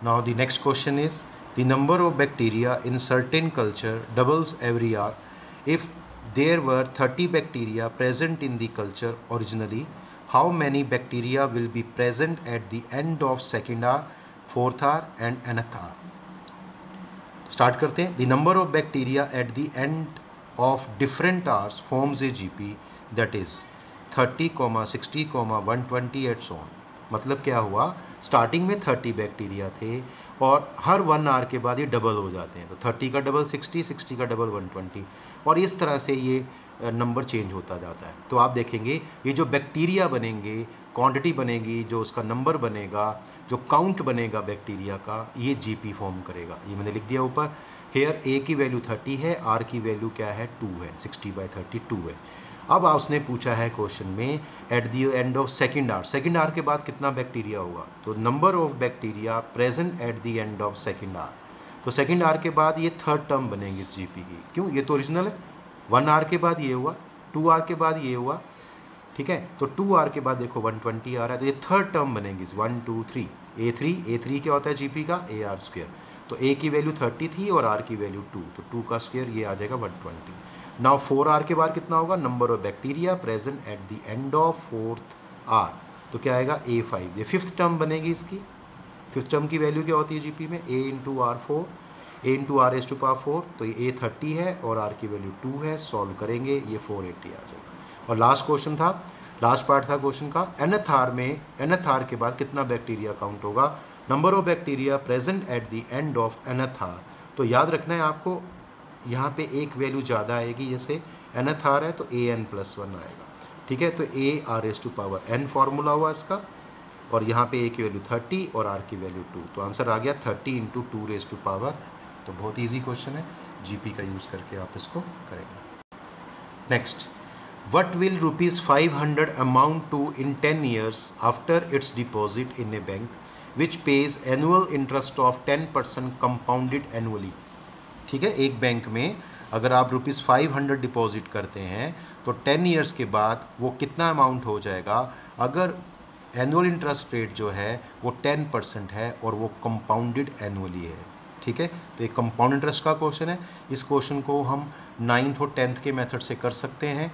Now the next question is, the number of bacteria in certain culture doubles every hour. If there were 30 bacteria present in the culture originally, how many bacteria will be present at the end of second hour, fourth hour and nth hour? Start करते हैं. The number of bacteria at the end of different hours forms a GP that is 30, 60, 120 and so on. मतलब क्या हुआ, starting में 30 bacteria थे और हर 1 our के बाद ये डबल हो जाते हैं. तो 30 का डबल 60, 60 का डबल 120 और इस तरह से ये नंबर चेंज होता जाता है. तो आप देखेंगे ये जो बैक्टीरिया बनेंगे, क्वांटिटी बनेगी, जो उसका नंबर बनेगा, जो काउंट बनेगा बैक्टीरिया का, ये जीपी फॉर्म करेगा. ये मैंने लिख दिया ऊपर. हेयर ए की वैल्यू 30 है, आर की वैल्यू क्या है 2 है, 60/32 है. अब उसने पूछा है क्वेश्चन में eight the end of second hour, second hour के बाद कितना बैक्टीरिया होगा. तो number of bacteria present at the end of second hour. तो सेकेंड आवर के बाद ये थर्ड टर्म बनेगी इस जीपी की. क्यों, ये तो ओरिजिनल है. 1 आवर के बाद ये हुआ, 2 आवर के बाद ये हुआ, ठीक है. तो 2 आवर के बाद देखो 120 आ रहा है, तो ये थर्ड टर्म बनेगी 1 2 3. A3 क्या होता है जीपी का, AR². तो A की वैल्यू 30 थी और R की वैल्यू 2, तो 2 का स्क्वायर ये आ जाएगा 120. नाउ 4 आवर के बाद कितना होगा, number of bacteria present at the end of fourth hour. तो क्या आएगा A5. ये फिफ्थ टर्म बनेगी इसकी. फिफ्थ टर्म की वैल्यू क्या होती है जीपी में, A × R4, A × R⁴. तो ये A30 है और R की वैल्यू 2 है. सॉल्व करेंगे ये 480 आ जाएगा. और लास्ट क्वेश्चन था, लास्ट पार्ट था क्वेश्चन का, nth आवर में nth आवर के बाद कितना बैक्टीरिया काउंट होगा, number of bacteria present at the end of nth hour. तो याद रखना है आपको, यहाँ पे एक वैल्यू ज़्यादा आएगी. जैसे nth आवर है तो AN+1 आएगा, ठीक है. तो AR⁴n फार्मूला हुआ इसका, और यहाँ पे A की वैल्यू 30 और R की वैल्यू 2. तो आंसर आ गया 30 × 2⁻. तो बहुत ईजी क्वेश्चन है, जीपी का यूज़ करके आप इसको करेंगे. Next, what will ₹500 amount to in 10 years after its deposit in a bank which pays annual interest of 10% compounded annually. ठीक है, एक बैंक में अगर आप ₹500 डिपॉजिट करते हैं तो 10 ईयर्स के बाद वो कितना अमाउंट हो जाएगा, अगर एनुअल इंटरेस्ट रेट जो है वो 10% है और वो कंपाउंडेड एनुअली है. ठीक है, तो एक कंपाउंड इंटरेस्ट का क्वेश्चन है. इस क्वेश्चन को हम 9th और 10th के मेथड से कर सकते हैं,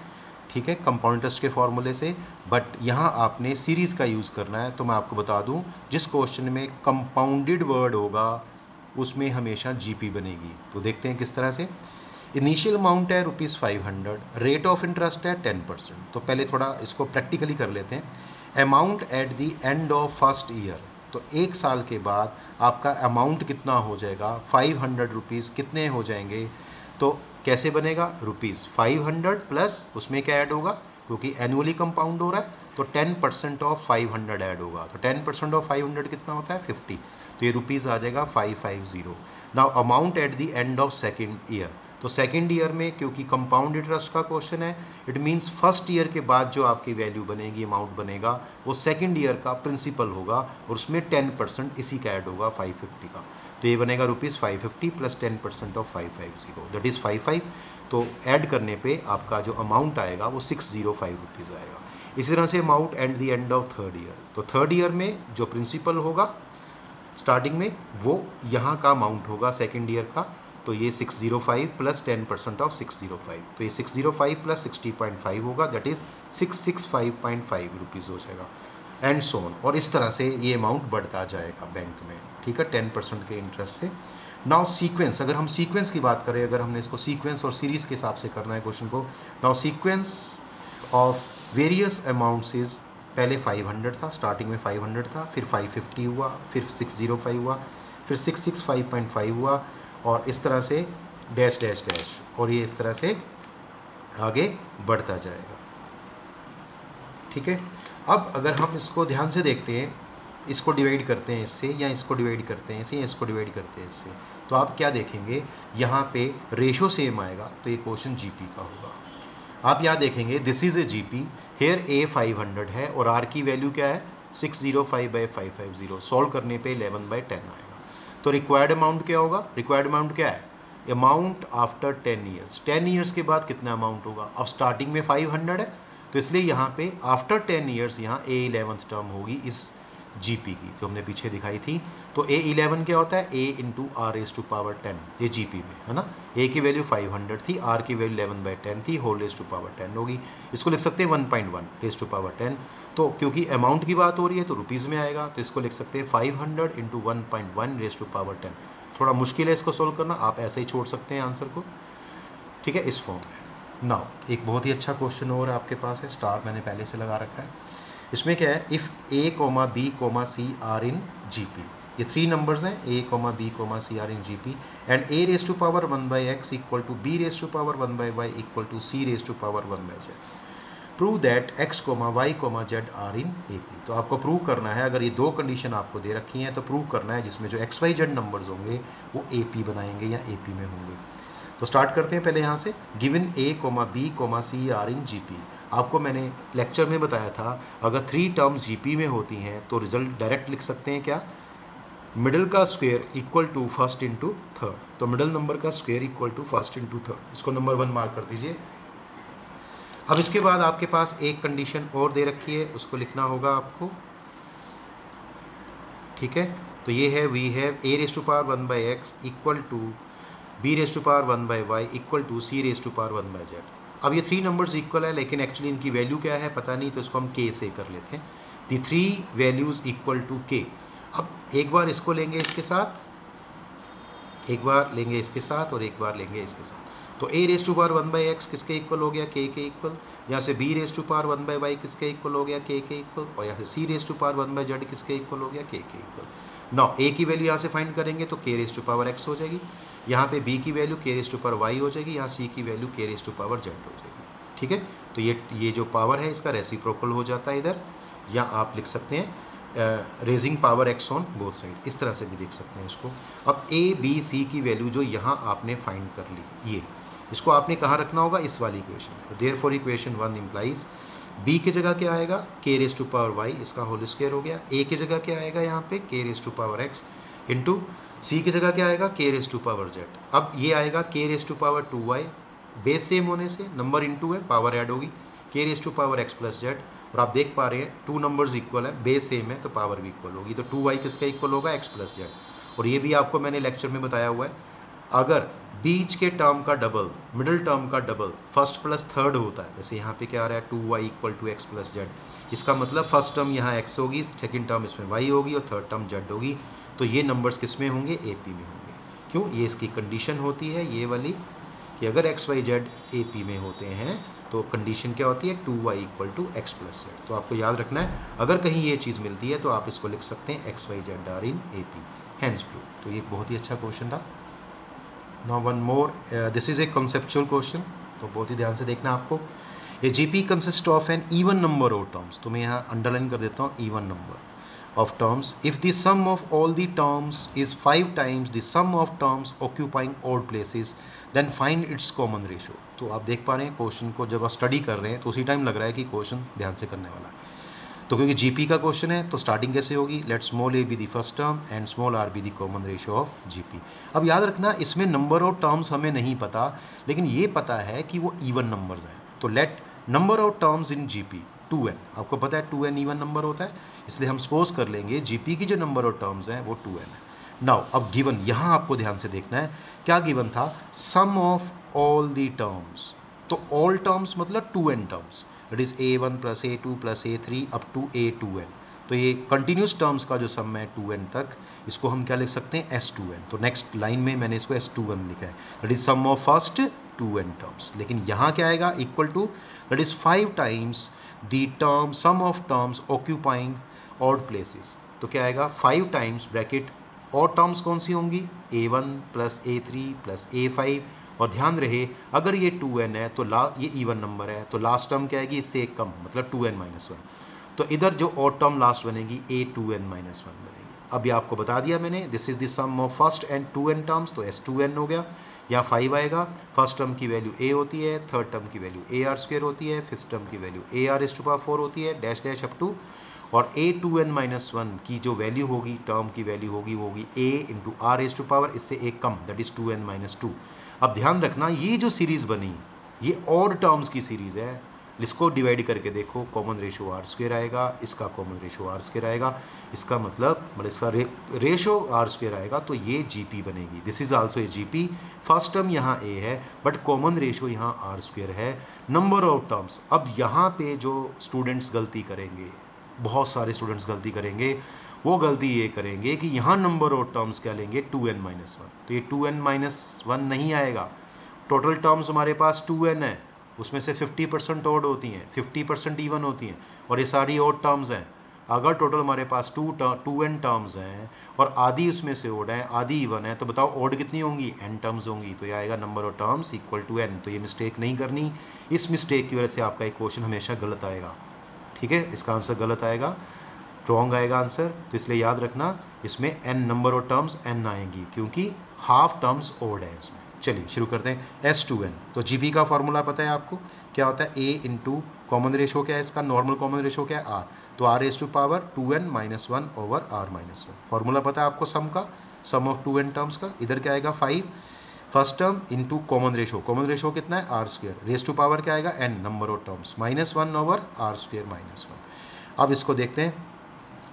ठीक है, कंपाउंड इंटरेस्ट के फॉर्मूले से. बट यहाँ आपने सीरीज़ का यूज़ करना है. तो मैं आपको बता दूँ, जिस क्वेश्चन में कंपाउंडेड वर्ड होगा उसमें हमेशा जीपी बनेगी. तो देखते हैं किस तरह से. इनिशियल अमाउंट है ₹500, रेट ऑफ इंटरेस्ट है 10%. तो पहले थोड़ा इसको प्रैक्टिकली कर लेते हैं. Amount at the end of first year, तो एक साल के बाद आपका अमाउंट कितना हो जाएगा, ₹500 कितने हो जाएंगे. तो कैसे बनेगा, ₹500 प्लस उसमें क्या ऐड होगा, क्योंकि एनुअली कंपाउंड हो रहा है तो 10% ऑफ 500 ऐड होगा. तो 10% ऑफ 500 कितना होता है 50. तो ये रुपीज़ आ जाएगा 550. Now amount at the end of second year. तो सेकेंड ईयर में क्योंकि कंपाउंड इंटरेस्ट का क्वेश्चन है, इट मीन्स फर्स्ट ईयर के बाद जो आपकी वैल्यू बनेगी, अमाउंट बनेगा, वो सेकेंड ईयर का प्रिंसिपल होगा और उसमें 10% इसी का ऐड होगा 550 का. तो ये बनेगा ₹550 प्लस 10% ऑफ 550, दैट इज़ 55. तो ऐड करने पे आपका जो अमाउंट आएगा वो ₹605 आएगा. इसी तरह से amount at the end of third year. तो थर्ड ईयर में जो प्रिंसिपल होगा स्टार्टिंग में वो यहाँ का अमाउंट होगा सेकेंड ईयर का. तो ये 605 प्लस 10% ऑफ 605. तो ये 605 प्लस 60.5 होगा, दैट इज़ ₹665.5 हो जाएगा. And so on. और इस तरह से ये अमाउंट बढ़ता जाएगा बैंक में, ठीक है, 10% के इंटरेस्ट से. नाउ सीक्वेंस, अगर हम सीक्वेंस की बात करें, अगर हमने इसको सीक्वेंस और सीरीज़ के हिसाब से करना है क्वेश्चन को. Now sequence of various amounts is, पहले 500 था, स्टार्टिंग में 500 था, फिर 550 हुआ, फिर 605 हुआ, फिर 665.5 हुआ, और इस तरह से डैश डैश डैश, और ये इस तरह से आगे बढ़ता जाएगा. ठीक है, अब अगर हम इसको ध्यान से देखते हैं, इसको डिवाइड करते हैं इससे, या इसको डिवाइड करते हैं इससे, या इसको डिवाइड करते हैं इससे, तो आप क्या देखेंगे, यहाँ पे रेशो सेम आएगा. तो ये क्वेश्चन जीपी का होगा. आप यहाँ देखेंगे this is a GP, here A 500 है और आर की वैल्यू क्या है 605/550. सॉल्व करने पे 11/10 आएगा. तो रिक्वायर्ड अमाउंट क्या होगा, रिक्वायर्ड अमाउंट क्या है, अमाउंट आफ्टर 10 ईयर्स. 10 ईयर्स के बाद कितना अमाउंट होगा. अब स्टार्टिंग में 500 है, तो इसलिए यहाँ पे आफ्टर 10 ईयर्स यहाँ A11th टर्म होगी इस जीपी की जो हमने पीछे दिखाई थी। तो A11 क्या होता है, A into r raise to power 10, ये जीपी में है ना। A की वैल्यू 500 थी, R की वैल्यू 11/10 थी, होल रेज टू पावर 10 होगी। इसको लिख सकते हैं 1.1 रेज टू पावर 10। तो क्योंकि अमाउंट की बात हो रही है तो रुपीज़ में आएगा, तो इसको लिख सकते हैं 500 इंटू 1.1 रेज टू पावर 10। थोड़ा मुश्किल है इसको सोल्व करना, आप ऐसे ही छोड़ सकते हैं आंसर को, ठीक है, इस फॉर्म में। नाउ एक बहुत ही अच्छा क्वेश्चन और आपके पास है, स्टार मैंने पहले से लगा रखा है। इसमें क्या है, if A, B, C are in GP, ये 3 नंबर्स हैं, A, B, C are in GP and A raise to power 1/x equal to B raise to power 1/y equal to C raise to power 1/z। Prove that x, y, z are in AP। तो आपको prove करना है, अगर ये 2 condition आपको दे रखी हैं तो प्रूव करना है जिसमें जो x, y, z नंबर्स होंगे वो AP बनाएंगे या AP में होंगे। तो स्टार्ट करते हैं पहले यहाँ से। Given A, B, C are in GP। आपको मैंने लेक्चर में बताया था अगर 3 टर्म्स GP में होती हैं तो रिजल्ट डायरेक्ट लिख सकते हैं क्या, मिडिल का square equal to first into third. तो मिडिल नंबर का square equal to first into third, इसको नंबर 1 मार्क कर दीजिए। अब इसके बाद आपके पास एक कंडीशन और दे रखी है, उसको लिखना होगा आपको, ठीक है। तो ये है we have A raise to power 1/x equal to B raise to power 1/y equal to C raise to power 1/z। अब ये 3 नंबर्स इक्वल है लेकिन एक्चुअली इनकी वैल्यू क्या है पता नहीं, तो इसको हम K से कर लेते हैं। दी 3 वैल्यूज़ इक्वल टू K। अब एक बार इसको लेंगे इसके साथ, एक बार लेंगे इसके साथ और एक बार लेंगे इसके साथ। तो A raise to power 1/x किसके इक्वल हो गया, K के इक्वल। यहाँ से B raise to power 1/y किसके इक्वल हो गया, K के इक्वल। और यहाँ से C raise to power 1/z किसके इक्वल हो गया, K के इक्वल। नाउ A की वैल्यू यहाँ से फाइंड करेंगे तो K raise to power x हो जाएगी, यहाँ पे B की value K raise to power y हो जाएगी, यहाँ C की value K raise to power z हो जाएगी, ठीक है। तो ये जो पावर है इसका रेसिप्रोकल हो जाता है इधर, या आप लिख सकते हैं raising power x on both side, इस तरह से भी देख सकते हैं इसको। अब A, B, C की वैल्यू जो यहाँ आपने फाइंड कर ली, ये इसको आपने कहाँ रखना होगा, इस वाली इक्वेशन में। देयरफॉर इक्वेशन 1 इम्प्लाइज B की जगह क्या आएगा, K raise to power y, इसका होल स्क्वायर हो गया। A की जगह क्या आएगा यहाँ पे, K raise to power x into C की जगह क्या आएगा, K raise to power z। अब ये आएगा K raise to power 2y, base same होने से नंबर इंटू है, पावर ऐड होगी, K raise to power x plus z। और आप देख पा रहे हैं 2 नंबर्स इक्वल है, बेस सेम है तो पावर भी इक्वल होगी, तो 2y किसका इक्वल होगा, x प्लस z। और ये भी आपको मैंने लेक्चर में बताया हुआ है, अगर बीच के टर्म का डबल, मिडिल टर्म का डबल फर्स्ट प्लस थर्ड होता है, जैसे यहाँ पे क्या आ रहा है 2y equal to x plus z, इसका मतलब फर्स्ट टर्म यहाँ x होगी, सेकंड टर्म इसमें y होगी और थर्ड टर्म z होगी। तो ये नंबर्स किस में होंगे, AP में होंगे। क्यों, ये इसकी कंडीशन होती है ये वाली कि अगर x, y, z AP में होते हैं तो कंडीशन क्या होती है, 2y equal to x plus z। तो आपको याद रखना है, अगर कहीं ये चीज़ मिलती है तो आप इसको लिख सकते हैं x, y, z are in AP, hence prove. तो ये बहुत ही अच्छा क्वेश्चन था। Now one more, this is a conceptual question, तो बहुत ही ध्यान से देखना आपको। A GP consist of an even number of terms, तो मैं यहाँ अंडरलाइन कर देता हूँ, even number of terms. If the sum of all the terms is 5 times the sum of terms occupying odd places, then find its common ratio. तो आप देख पा रहे हैं क्वेश्चन को, जब आप स्टडी कर रहे हैं तो उसी टाइम लग रहा है कि क्वेश्चन ध्यान से करने वाला है। तो क्योंकि GP का क्वेश्चन है तो स्टार्टिंग कैसे होगी, let small a be the first term and small r be the common ratio of GP। अब याद रखना इसमें नंबर ऑफ टर्म्स हमें नहीं पता, लेकिन ये पता है कि वो इवन नंबर्स हैं। तो let number of terms in GP 2n, आपको पता है 2n इवन नंबर होता है, इसलिए हम सपोज कर लेंगे GP की जो नंबर ऑफ टर्म्स हैं वो 2n है। नाउ अब गिवन, यहाँ आपको ध्यान से देखना है क्या गिवन था, sum of all the terms. तो ऑल टर्म्स मतलब 2n terms, that is a1 plus a2 plus a3 up to a2n। तो ये कंटिन्यूस टर्म्स का जो सम है 2n तक, इसको हम क्या लिख सकते हैं, S2n। तो नेक्स्ट लाइन में मैंने इसको S2n लिखा है, दैट इज sum of first 2n terms. लेकिन यहाँ क्या आएगा, equal to that is 5 times the term sum of terms occupying odd places. तो क्या आएगा, 5 टाइम्स ब्रैकेट और टर्म्स कौन सी होंगी, a1 plus a3 plus a5। और ध्यान रहे अगर ये 2n है तो ये इवन नंबर है, तो लास्ट टर्म क्या आएगी, इससे एक कम, मतलब 2n-1। तो इधर जो ऑड टर्म लास्ट बनेगी a2n-1 बनेगी। अब ये आपको बता दिया मैंने, this is the sum of first and 2n terms, तो S2n हो गया। यहाँ 5 आएगा, फर्स्ट टर्म की वैल्यू a होती है, थर्ड टर्म की वैल्यू AR² होती है, फिफ्थ टर्म की वैल्यू AR⁴ होती है, डैश डैश अप टू। और a2n-1 की जो वैल्यू होगी, टर्म की वैल्यू होगी, वो होगी a इंटू R⁴, इससे एक कम, दैट इज 2n-2। अब ध्यान रखना ये जो सीरीज़ बनी ये ऑड टर्म्स की सीरीज़ है, इसको डिवाइड करके देखो, कॉमन रेशो आर स्क्वेयर आएगा, इसका कॉमन रेशो आर स्क्वेयर आएगा, इसका मतलब इसका रेशो आर स्क्वेयर आएगा, तो ये जीपी बनेगी। This is also a GP. First term यहाँ ए है बट कॉमन रेशो यहाँ आर स्क्वेयर है। नंबर ऑफ टर्म्स, अब यहाँ पे जो स्टूडेंट्स गलती करेंगे, बहुत सारे स्टूडेंट्स गलती करेंगे, वो गलती ये करेंगे कि यहाँ नंबर ऑफ टर्म्स क्या लेंगे, 2n-1। तो ये 2n-1 नहीं आएगा। टोटल टर्म्स हमारे पास 2n है, उसमें से 50% ऑड होती हैं, 50% इवन होती हैं, और ये सारी ऑड टर्म्स हैं। अगर टोटल हमारे पास 2n टर्म्स हैं और आधी उसमें से ऑड है, आधी इवन है, तो बताओ ऑड कितनी होंगी, n टर्म्स होंगी। तो ये आएगा number of terms equal to n। तो ये मिस्टेक नहीं करनी, इस मिस्टेक की वजह से आपका एक क्वेश्चन हमेशा गलत आएगा। ठीक है, इसका आंसर गलत आएगा, रॉन्ग आएगा आंसर। तो इसलिए याद रखना, इसमें n number of terms n आएंगी, क्योंकि हाफ टर्म्स ऑड है इसमें। चलिए शुरू करते हैं। S2n, तो जीपी का फॉर्मूला पता है आपको, क्या होता है, a इंटू कॉमन रेशो क्या है इसका, नॉर्मल कॉमन रेशो क्या है, r, तो r⁻² 2n-1 over r-1। Formula पता है आपको सम का, सम ऑफ 2n टर्म्स का। इधर क्या आएगा 5 first term into common ratio कितना है, r square, raise to power क्या आएगा, n number of terms, -1 over r²-1। अब इसको देखते हैं,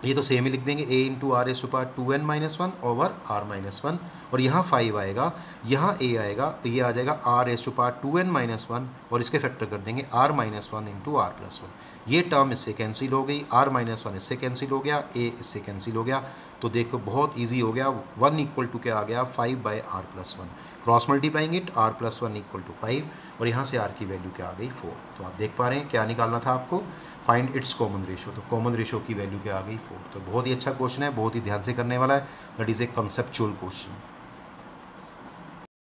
ये तो सेम ही लिख देंगे, a into r⁻² 2n-1 over r-1, और यहाँ 5 आएगा, यहाँ a आएगा, तो ये आ जाएगा r⁻² 2n-1, और इसके फैक्टर कर देंगे r-1 इंटू r+1। ये टर्म इससे कैंसिल हो गई, r-1 इससे कैंसिल हो गया, a इससे कैंसिल हो गया। तो देखो बहुत इजी हो गया, 1 इक्वल टू क्या आ गया, 5/r+1। Cross multiplying it, r+1 equal to 5, और यहाँ से r की वैल्यू क्या आ गई, 4। तो आप देख पा रहे हैं क्या निकालना था आपको, फाइंड इट्स कॉमन रेशो। तो कॉमन रेशो की वैल्यू क्या आ गई, 4। तो बहुत ही अच्छा क्वेश्चन है, बहुत ही ध्यान से करने वाला है, that is a conceptual question.